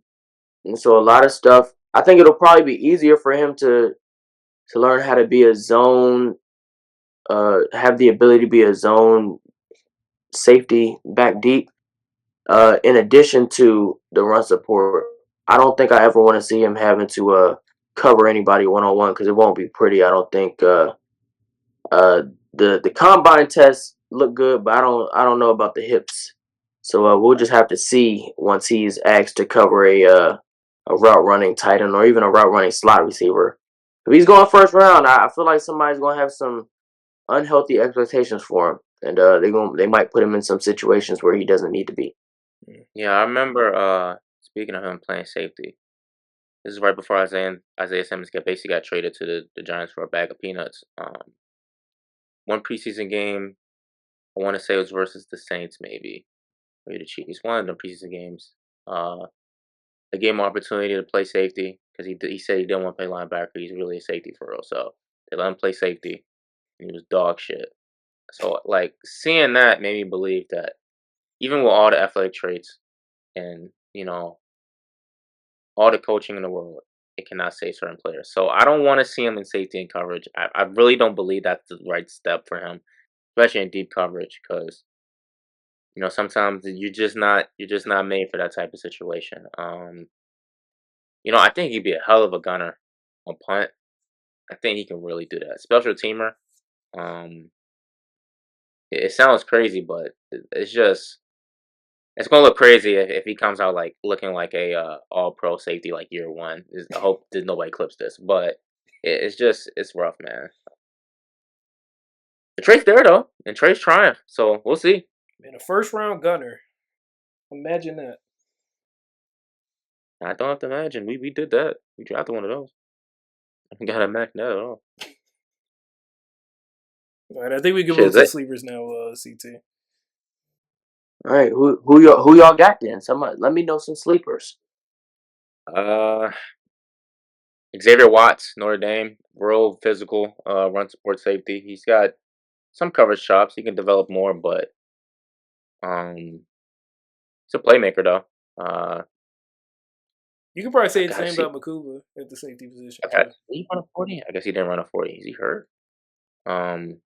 and so a lot of stuff. I think it'll probably be easier for him to learn how to be a zone, have the ability to be a zone safety back deep. In addition to the run support, I don't think I ever want to see him having to cover anybody 1-on-1 because it won't be pretty. I don't think uh, the combine tests look good, but I don't know about the hips. So we'll just have to see once he's asked to cover a route running tight end or even a route running slot receiver. If he's going first round, I feel like somebody's gonna have some unhealthy expectations for him, and they might put him in some situations where he doesn't need to be. Yeah, I remember. Speaking of him playing safety, this is right before Isaiah Simmons basically got traded to the Giants for a bag of peanuts. One preseason game, I want to say it was versus the Saints, maybe or the Chiefs. One of the preseason games. They gave him opportunity to play safety because he said he didn't want to play linebacker. He's really a safety for real. So they let him play safety, and he was dog shit. So like seeing that made me believe that even with all the athletic traits and all the coaching in the world, it cannot save certain players. So I don't want to see him in safety and coverage. I really don't believe that's the right step for him, especially in deep coverage, because sometimes you're just not made for that type of situation. I think he'd be a hell of a gunner on punt. I think he can really do that. Special teamer. Um, it sounds crazy, but it's gonna look crazy if he comes out like looking like a all pro safety like year one. I hope that nobody clips this, but it's rough, man. The trade's there though, and Trey's trying, so we'll see. Man, a first round gunner. Imagine that. I don't have to imagine. We did that. We drafted one of those. I gotta imagine that at all. All right, I think we can Shit, move is to it? sleepers now, CT. All right, who y'all got then? Somebody, let me know some sleepers. Uh, Xavier Watts, Notre Dame, real physical, run support safety. He's got some coverage chops. He can develop more, but he's a playmaker though. You could probably I say the gotta same see. about Makuba at the safety position I got, too. did he run a 40? I guess he didn't run a 40. Is he hurt? Um,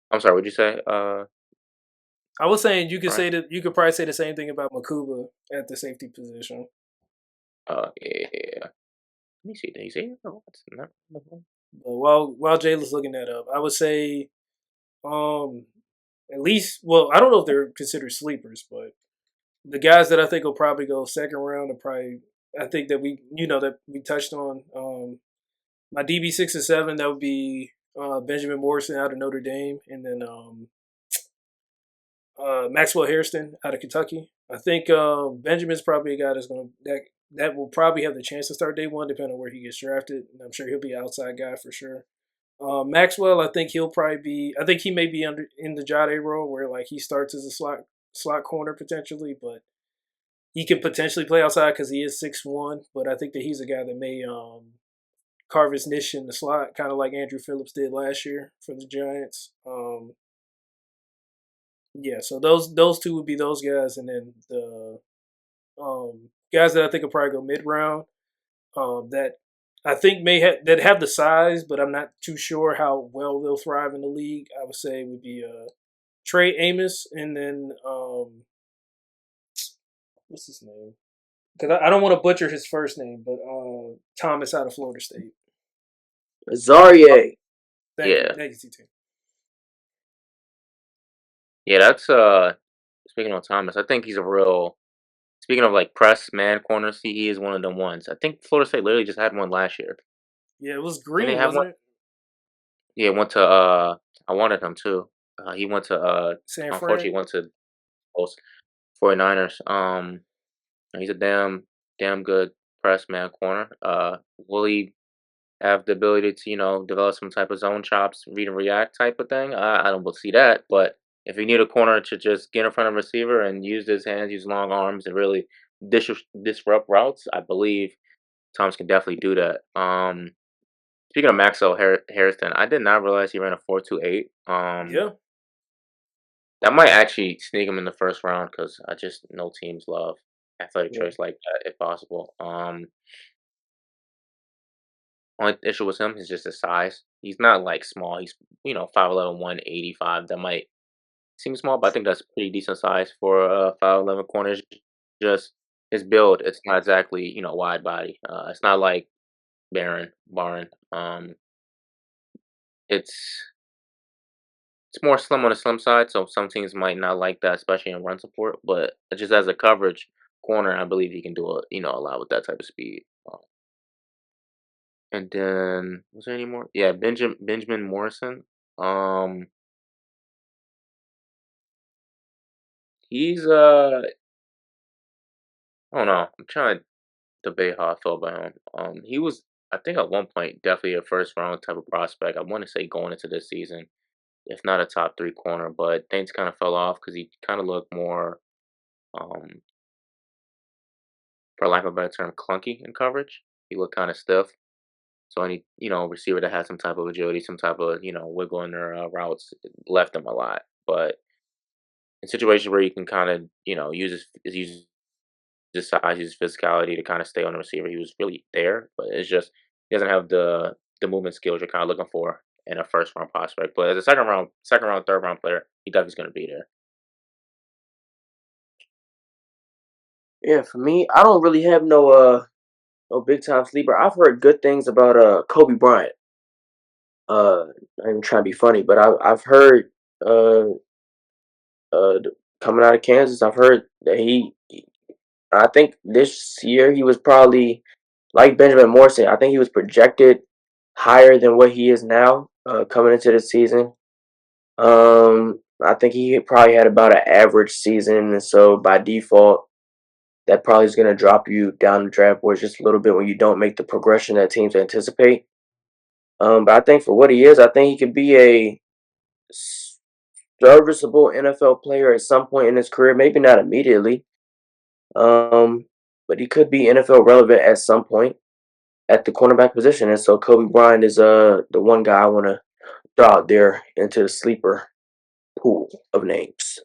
I'm sorry. What'd you say? I was saying you could Brian? say that you could probably say the same thing about Makuba at the safety position. Yeah. Let me see. Did he say it? Oh, it's not. But while Jalen's looking that up, I would say um at least I don't know if they're considered sleepers, but the guys that I think will probably go second round are probably I think that we touched on my DB 6 and 7 that would be Benjamin Morrison out of Notre Dame and then Maxwell Hairston out of Kentucky. I think Benjamin's probably a guy that will probably have the chance to start day one, depending on where he gets drafted. And I'm sure he'll be an outside guy for sure. Maxwell, I think he'll probably be. I think he may be under in the Jahdae role where like he starts as a slot corner potentially, but he can potentially play outside because he is 6'1". But I think that he's a guy that may carve his niche in the slot, kind of like Andrew Phillips did last year for the Giants. Yeah, so those two would be those guys, and then the guys that I think will probably go mid round. That I think that have the size, but I'm not too sure how well they'll thrive in the league. I would say would be Trey Amos, and then what's his name? Because I don't want to butcher his first name, but Thomas out of Florida State. Zarier. Yeah. Thank you, TT. Yeah, that's speaking of Thomas, I think he's a real speaking of like press man corners, he is one of them ones. I think Florida State literally just had one last year. Yeah, it was Didn't they Green, have one? wasn't it? Yeah, went to I wanted him too. He went to San Fran. unfortunately went to those 49ers. He's a damn good press man corner. Will he have the ability to, develop some type of zone chops, read and react type of thing? I don't see that. But if you need a corner to just get in front of a receiver and use his hands, use long arms, and really disrupt routes, I believe Thomas can definitely do that. Speaking of Harrison, I did not realize he ran a 4.28. Yeah, That might actually sneak him in the first round because I just know teams love athletic Yeah. traits like that if possible. Only issue with him is just his size. He's not like small. He's 5'11", 185. That might seem small, but I think that's pretty decent size for a 5'11" corner. It's just his build. It's not exactly wide body. It's not like Barron. It's it's more slim on the slim side, so some teams might not like that, especially in run support. But just as a coverage corner, I believe he can do a lot with that type of speed. And then was there any more? Yeah, Benjamin Morrison. Um, he's I don't know. I'm trying to debate how I feel about him. He was, I think, at one point definitely a first round type of prospect. I want to say going into this season, if not a top three corner, but things kind of fell off because he kind of looked more, um, for lack of a better term, clunky in coverage. He looked kind of stiff. So any receiver that has some type of agility, some type of wiggle in their routes left him a lot. But in situations where you can kind of use his size, his physicality to kind of stay on the receiver, he was really there. But it's just he doesn't have the movement skills you're kind of looking for in a first round prospect. But as a second round, third round player, he definitely's going to be there. Yeah, for me, I don't really have no big time sleeper. I've heard good things about Kobe Bryant. I'm even trying to be funny, but I've heard uh coming out of Kansas, I've heard that I think this year he was probably like Benjamin Morrison. I think he was projected higher than what he is now coming into the season. I think he probably had about an average season, and so by default, that probably is going to drop you down the draft board just a little bit when you don't make the progression that teams anticipate. But I think for what he is, I think he could be a serviceable NFL player at some point in his career. Maybe not immediately, um, but he could be NFL relevant at some point at the cornerback position. And so Kobe Bryant is the one guy I want to throw out there into the sleeper pool of names.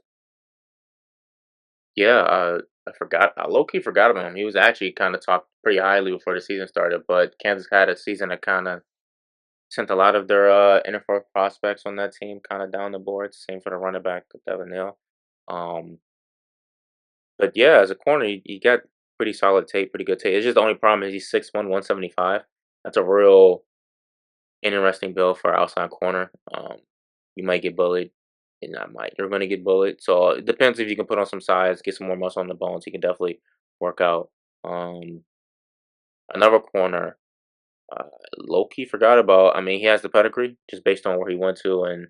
Yeah, I forgot. I low key forgot about him. He was actually kind of talked pretty highly before the season started, but Kansas had a season that kind of sent a lot of their NFL prospects on that team kind of down the board. Same for the running back, Devin Neal. Um, but yeah, as a corner, he got pretty solid tape, pretty good tape. It's just the only problem is he's 6'1", 175. That's a real interesting build for an outside corner. You might get bullied, and I might. You're going to get bullied. So it depends if you can put on some size, get some more muscle on the bones. He can definitely work out. Um, Another corner, uh, low key forgot about. I mean, he has the pedigree just based on where he went to and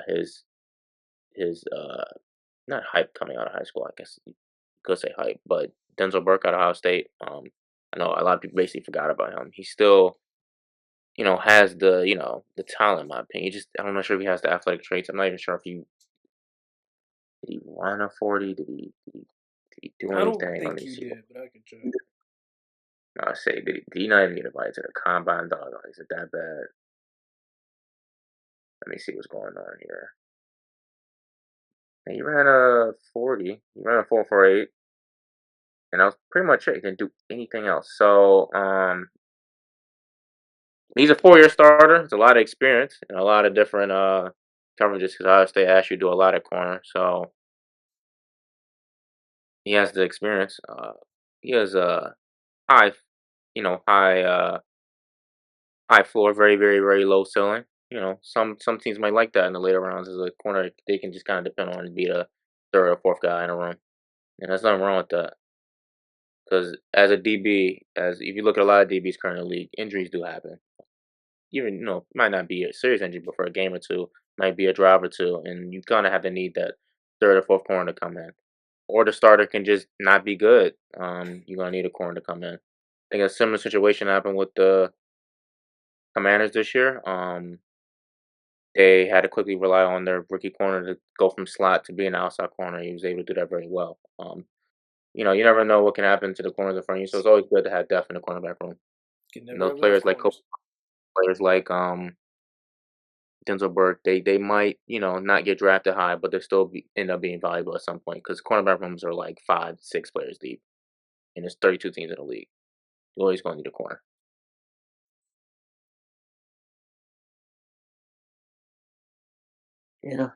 his not hype coming out of high school. I guess you could say hype, but Denzel Burke out of Ohio State. I know a lot of people basically forgot about him. He still has the talent. In my opinion, I'm not sure if he has the athletic traits. I'm not even sure if he did he run a 40. Did he do I don't anything? Let think me he see. did, but I can check. No, I say did he not even get invited to the combine? Dog, is it that bad? Let me see what's going on here. And he ran a 40. He ran a 4.48, and that was pretty much it. He didn't do anything else. So he's a 4-year starter. It's a lot of experience and a lot of different coverages because Ohio State actually do a lot of corner. So he has the experience. He has a high, high high floor, very very very low ceiling. Some teams might like that in the later rounds as a corner. They can just kind of depend on and be the third or fourth guy in a room, and there's nothing wrong with that. Because as a DB, as if you look at a lot of DBs currently in the league, injuries do happen. Even might not be a serious injury, but for a game or two, might be a drive or two, and you kind of have to need that third or fourth corner to come in, or the starter can just not be good. You're gonna need a corner to come in. I think a similar situation happened with the Commanders this year. They had to quickly rely on their rookie corner to go from slot to being an outside corner. He was able to do that very well. you never know what can happen to the corners in front of you. So it's always good to have depth in the cornerback room. Can And never those have enough corners. players like Denzel Burke, they might not get drafted high, but they still end up being valuable at some point because cornerback rooms are like 5, 6 players deep, and there's 32 teams in the league. You're always going to need a corner. Yeah,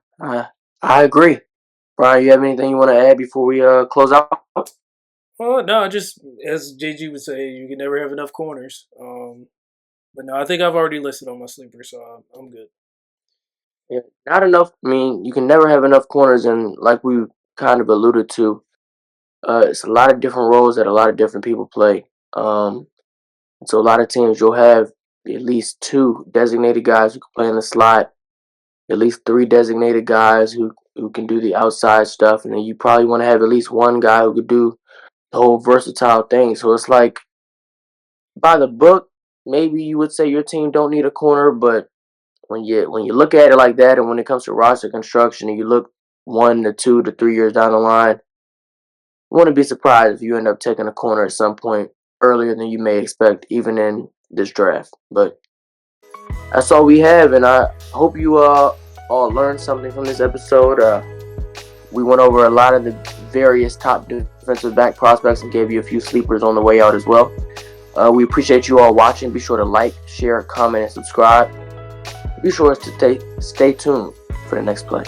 I agree. Brian, you have anything you want to add before we close out? Oh no, just as JG would say, you can never have enough corners. But no, I think I've already listed on my sleeper, so I'm good. Yeah, not enough. I mean, you can never have enough corners, and like we kind of alluded to, it's a lot of different roles that a lot of different people play. So a lot of teams you'll have at least 2 designated guys who can play in the slot, at least 3 designated guys who can do the outside stuff, and then you probably want to have at least one guy who could do the whole versatile thing. So it's like by the book, maybe you would say your team don't need a corner, but when you look at it like that, and when it comes to roster construction, and you look 1 to 2 to 3 years down the line, you wouldn't be surprised if you end up taking a corner at some point earlier than you may expect, even in this draft. But that's all we have, and I hope you all learned something from this episode. We went over a lot of the various top defensive back prospects and gave you a few sleepers on the way out as well. We appreciate you all watching. Be sure to like, share, comment, and subscribe. Be sure to stay tuned for the next play.